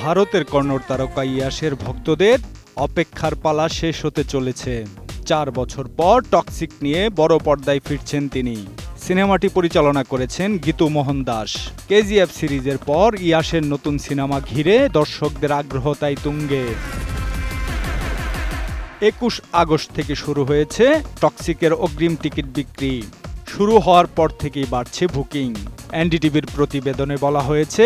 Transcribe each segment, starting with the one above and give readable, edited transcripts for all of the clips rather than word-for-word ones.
ভারতের কন্নড় তারকা ইয়াশের ভক্তদের অপেক্ষার পালা শেষ হতে চলেছে। 4 বছর পর টক্সিক নিয়ে বড় পর্দায় ফিরছেন তিনি। সিনেমাটি পরিচালনা করেছেন গীতু মোহন দাস। কেজিএফ সিরিজের পর ইয়াশের নতুন সিনেমা ঘিরে দর্শকদের আগ্রহ তাই তুঙ্গে। 21 আগস্ট থেকে শুরু হয়েছে টক্সিকের অগ্রিম টিকিট বিক্রি। শুরু হওয়ার পর থেকেই বাড়ছে বুকিং। এনডিটিভির প্রতিবেদনে বলা হয়েছে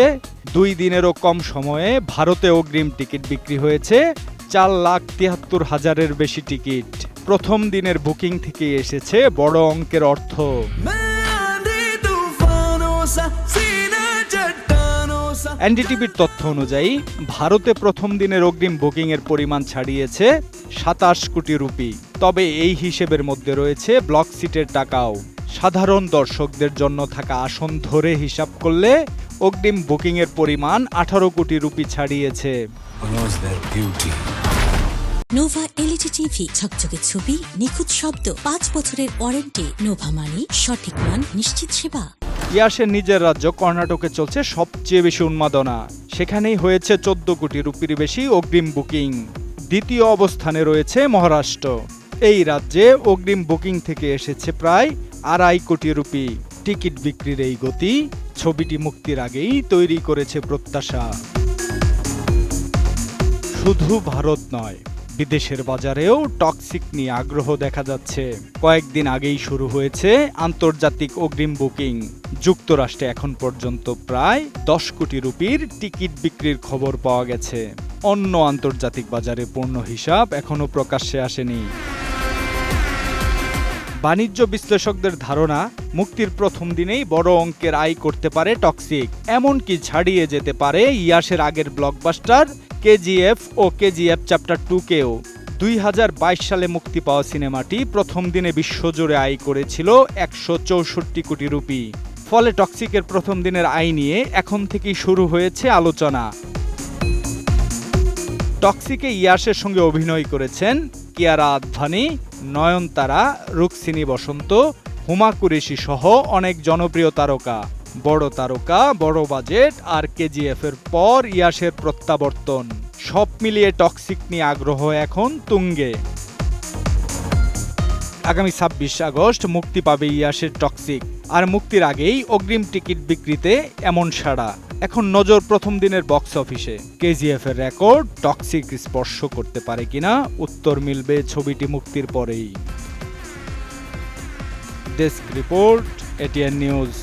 2 দিনেরও কম সময়ে ভারতে অগ্রিম টিকিট বিক্রি হয়েছে 4,73,000-এর বেশি টিকিট। প্রথম দিনের বুকিং থেকে এসেছে বড় অঙ্কের অর্থ। এনডিটিভির তথ্য অনুযায়ী ভারতে প্রথম দিনের অগ্রিম বুকিংয়ের পরিমাণ ছাড়িয়েছে 27 কোটি রুপি। তবে এই হিসেবের মধ্যে রয়েছে ব্লক সিটের টাকাও। সাধারণ দর্শকদের জন্য থাকা আসন ধরে হিসাব করলে অগ্রিম বুকিংয়ের পরিমাণ 18 কোটি রুপি ছাড়িয়েছে। নোভা এলইডি টিভি, ঝকঝকে ছবি, নিখুঁত শব্দ, 5 বছরের ওয়ারেন্টি। নোভা মানি সঠিক মান, নিশ্চিত সেবা। ইয়াশের নিজের রাজ্য কর্ণাটকে চলছে সবচেয়ে বেশি উন্মাদনা। সেখানেই হয়েছে 14 কোটি রুপির বেশি অগ্রিম বুকিং। দ্বিতীয় অবস্থানে রয়েছে মহারাষ্ট্র। এই রাজ্যে অগ্রিম বুকিং থেকে এসেছে প্রায় 2.5 কোটি রুপি। টিকিট বিক্রির এই গতি ছবিটি মুক্তির আগেই তৈরি করেছে প্রত্যাশা। শুধু ভারত নয়, বিদেশের বাজারেও টক্সিক নিয়ে আগ্রহ দেখা যাচ্ছে। কয়েকদিন আগেই শুরু হয়েছে আন্তর্জাতিক অগ্রিম বুকিং। যুক্তরাষ্ট্রে এখন পর্যন্ত প্রায় 10 কোটি রুপির টিকিট বিক্রির খবর পাওয়া গেছে। অন্য আন্তর্জাতিক বাজারে পূর্ণ হিসাব এখনো প্রকাশ্যে আসেনি। বাণিজ্য বিশ্লেষকদের ধারণা, মুক্তির প্রথম দিনেই বড় অঙ্কের আয় করতে পারে টক্সিক। এমনকি ছাড়িয়ে যেতে পারে ইয়াশের আগের ব্লকবাস্টার কেজিএফ ও কেজিএফ চ্যাপ্টার 2-কেও। 2022 সালে মুক্তি পাওয়া সিনেমাটি প্রথম দিনে বিশ্বজুড়ে আয় করেছিল 164 কোটি রুপি। ফলে টক্সিকের প্রথম দিনের আয় নিয়ে এখন থেকেই শুরু হয়েছে আলোচনা। টক্সিকে ইয়াশের সঙ্গে অভিনয় করেছেন কিয়ারা আদভানি, নয়নতারা, রুক্মিণী বসন্ত, হুমা কুরেশি সহ অনেক জনপ্রিয় তারকা। বড় তারকা, বড় বাজেট আর কেজিএফ এর পর ইয়াশের প্রত্যাবর্তন, সব মিলিয়ে টক্সিক নিয়ে আগ্রহ এখন তুঙ্গে। আগামী 26 আগস্ট মুক্তি পাবে ইয়াশের টক্সিক। আর মুক্তির আগেই অগ্রিম টিকিট বিক্রিতে এমন সাড়া। এখন নজর প্রথম দিনের বক্স অফিসে। কেজিএফ এর রেকর্ড টক্সিক স্পর্শ করতে পারে কিনা উত্তর মিলবে ছবিটি মুক্তির পরেই। Desk report, ATN news.